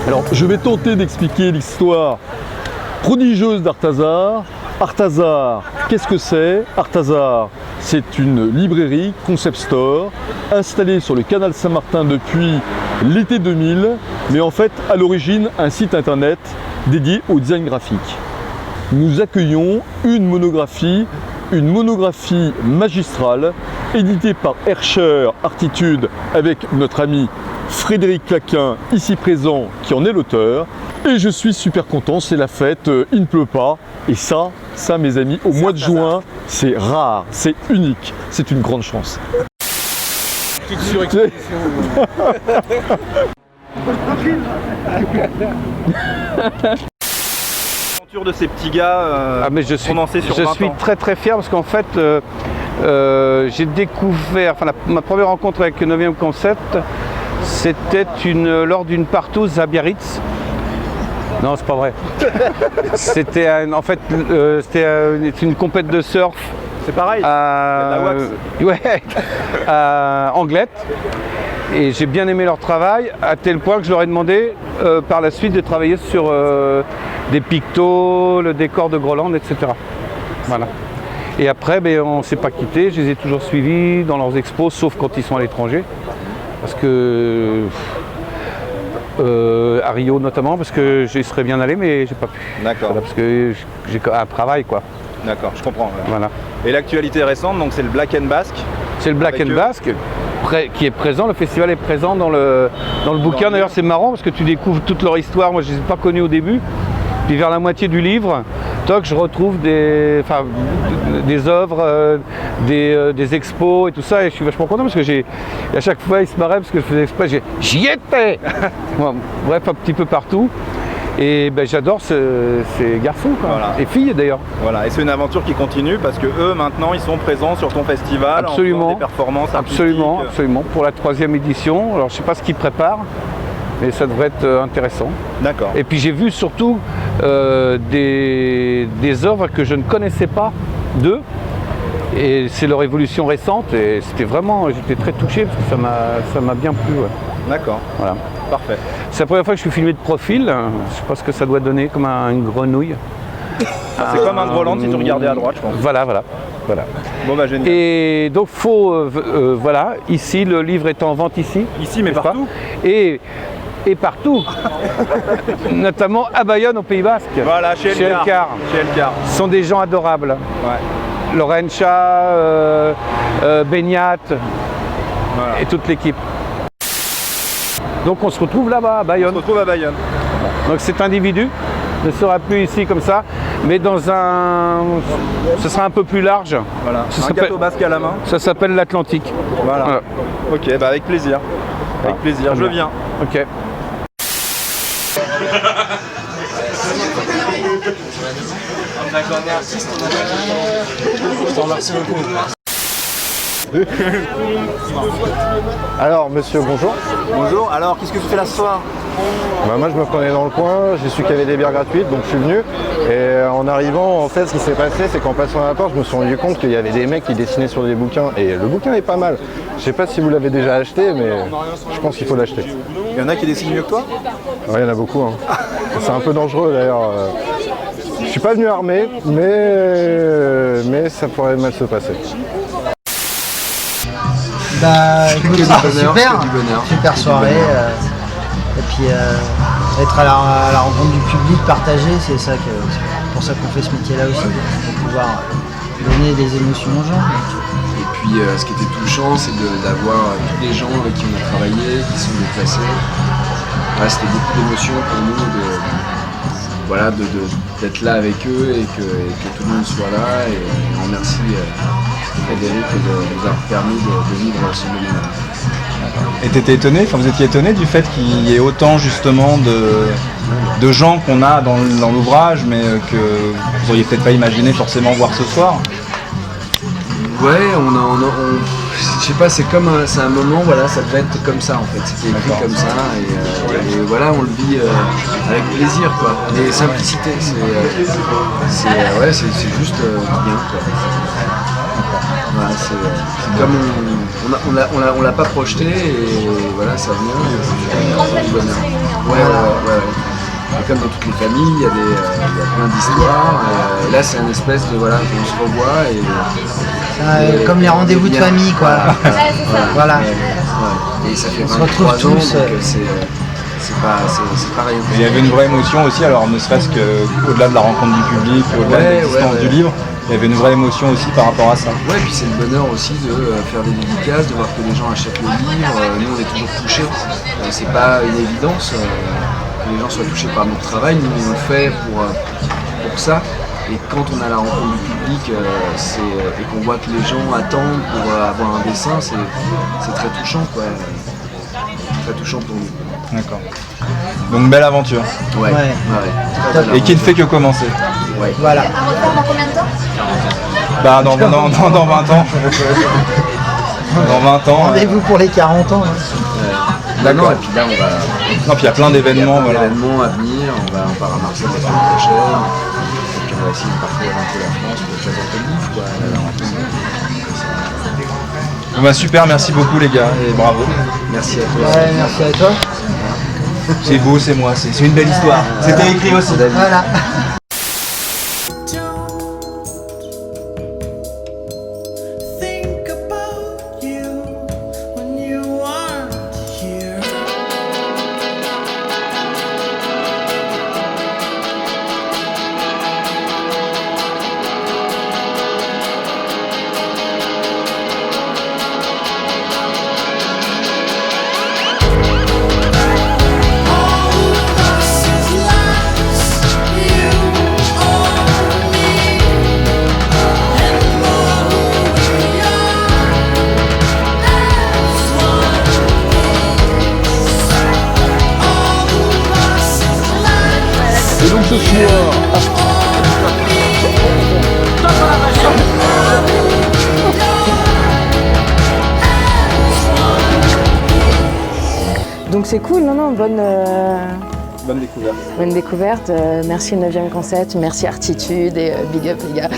Alors, je vais tenter d'expliquer l'histoire prodigieuse d'Arthazar. Arthazar, qu'est-ce que c'est? Arthazar, c'est une librairie concept store installée sur le canal Saint-Martin depuis l'été 2000, mais en fait à l'origine un site internet dédié au design graphique. Nous accueillons une monographie magistrale éditée par Hercher Artitude avec notre ami Frédéric Claquin, ici présent, qui en est l'auteur. Et je suis super content, c'est la fête, il ne pleut pas. Et ça mes amis, au mois de juin, c'est rare, c'est unique, c'est une grande chance. Petite surexposition. De ces petits gars mais je suis très très fier parce qu'en fait j'ai découvert, enfin ma première rencontre avec le 9e concept, c'était lors d'une partouze à Biarritz. Non, c'est pas vrai. C'était en fait une compète de surf. C'est pareil. Ouais, à Anglette. Et j'ai bien aimé leur travail, à tel point que je leur ai demandé par la suite de travailler sur des pictos, le décor de Groland, etc. Voilà. Et après, on ne s'est pas quitté, je les ai toujours suivis dans leurs expos, sauf quand ils sont à l'étranger. Parce que à Rio notamment, parce que j'y serais bien allé, mais j'ai pas pu. D'accord. Voilà, parce que j'ai un travail, quoi. D'accord, je comprends. Ouais. Voilà. Et l'actualité récente, donc c'est le Black and Basque. C'est le Black and Basque qui est présent, le festival est présent dans le bouquin. D'ailleurs, c'est marrant parce que tu découvres toute leur histoire. Moi, je ne les ai pas connus au début. Puis vers la moitié du livre, je retrouve des œuvres, des expos et tout ça. Et je suis vachement content parce que à chaque fois, ils se marraient parce que je faisais exprès. J'y étais. Bon, bref, un petit peu partout. Et j'adore ces garçons, quoi. Voilà. Et filles d'ailleurs. Voilà, et c'est une aventure qui continue parce que eux maintenant ils sont présents sur ton festival. Absolument. En faisant des performances absolument, absolument. Pour la 3e édition. Alors je sais pas ce qu'ils préparent, mais ça devrait être intéressant. D'accord. Et puis j'ai vu surtout des œuvres que je ne connaissais pas d'eux. Et c'est leur évolution récente et j'étais très touché parce que ça m'a bien plu. Ouais. D'accord. Voilà. Parfait. C'est la première fois que je suis filmé de profil. Je sais pas ce que ça doit donner, comme une grenouille. C'est comme un Groland si tu regardais à droite, je pense. Voilà. Bon génial. Et donc voilà, ici le livre est en vente ici. Ici mais partout. Et partout, notamment à Bayonne au Pays Basque. Voilà, chez Elcar. Ce sont des gens adorables. Ouais. Laurentia, Beignat et toute l'équipe. Donc on se retrouve là-bas à Bayonne. On se retrouve à Bayonne. Donc cet individu ne sera plus ici comme ça, mais ce sera un peu plus large. Voilà. Un gâteau basque à la main. Ça s'appelle l'Atlantique. Voilà. Ok, avec plaisir. Avec plaisir, je viens. Ok. Alors monsieur, bonjour. Bonjour, alors qu'est-ce que tu fais là ce soir? Moi je me prenais dans le coin, j'ai su qu'il y avait des bières gratuites donc je suis venu. Et en arrivant, en fait ce qui s'est passé c'est qu'en passant à la porte je me suis rendu compte qu'il y avait des mecs qui dessinaient sur des bouquins. Et le bouquin est pas mal. Je sais pas si vous l'avez déjà acheté mais je pense qu'il faut l'acheter. Il y en a qui dessinent mieux que toi? Ouais, il y en a beaucoup. Hein. C'est un peu dangereux d'ailleurs. Je suis pas venu armé mais ça pourrait mal se passer. Écoute, super soirée. Et puis être à la rencontre du public, partager, c'est pour ça qu'on fait ce métier-là aussi, pour pouvoir donner des émotions aux gens. Et puis ce qui était touchant, c'est d'avoir tous les gens avec qui on a travaillé, qui sont déplacés. Ouais, c'était beaucoup d'émotions pour nous d'être là avec eux et que tout le monde soit là. Et on remercie Frédéric de nous avoir permis de vivre ce moment-là. Et t'étais étonné, vous étiez étonné du fait qu'il y ait autant justement de gens qu'on a dans l'ouvrage, mais que vous auriez peut-être pas imaginé forcément voir ce soir? Ouais, je sais pas, c'est un moment, voilà, ça devait être comme ça en fait, c'était écrit comme ça et voilà, on le vit avec plaisir quoi. Et simplicité, c'est juste bien quoi. Voilà, c'est comme on l'a pas projeté et voilà, ça vient. C'est du bonheur. Ouais. Et comme dans toutes les familles, il y a plein d'histoires. Et là, c'est une espèce de voilà, on se revoit et comme les rendez-vous de famille, quoi. Voilà. Ouais. Et ça fait On se 23 retrouve ans, tous, donc c'est pas rien. Il y avait une vraie émotion aussi, alors ne serait-ce qu'au-delà de la rencontre du public, au-delà de l'existence du livre, il y avait une vraie émotion aussi par rapport à ça. Ouais, puis c'est le bonheur aussi de faire des dédicaces, de voir que les gens achètent le livre. Nous, on est toujours touchés. C'est pas une évidence que les gens soient touchés par notre travail. Nous, on le fait pour ça. Et quand on a la rencontre du public et qu'on voit que les gens attendent pour avoir un dessin, c'est très touchant, quoi. Très touchant pour nous. D'accord. Donc belle aventure. Ouais. Et qui ne fait que commencer. Ouais. Voilà. À refaire dans combien de temps? Bah dans 20 ans. Dans 20 ans. Rendez-vous pour les 40 ans. D'accord. Et puis là, on va. Non, puis il y a plein d'événements. Il y a plein d'événements à venir. On part à Marseille la semaine prochaine. Et puis on va essayer de parcourir un peu la France pour présenter le livre, quoi. Bah, super, merci beaucoup les gars et bravo. Merci à toi. Ouais, merci à toi. C'est vous, c'est moi, c'est une belle histoire. C'était écrit aussi. Voilà. Et donc ce soir, donc c'est cool, non, bonne découverte. Bonne découverte. Merci 9e Concept, merci Artitude et big up les gars.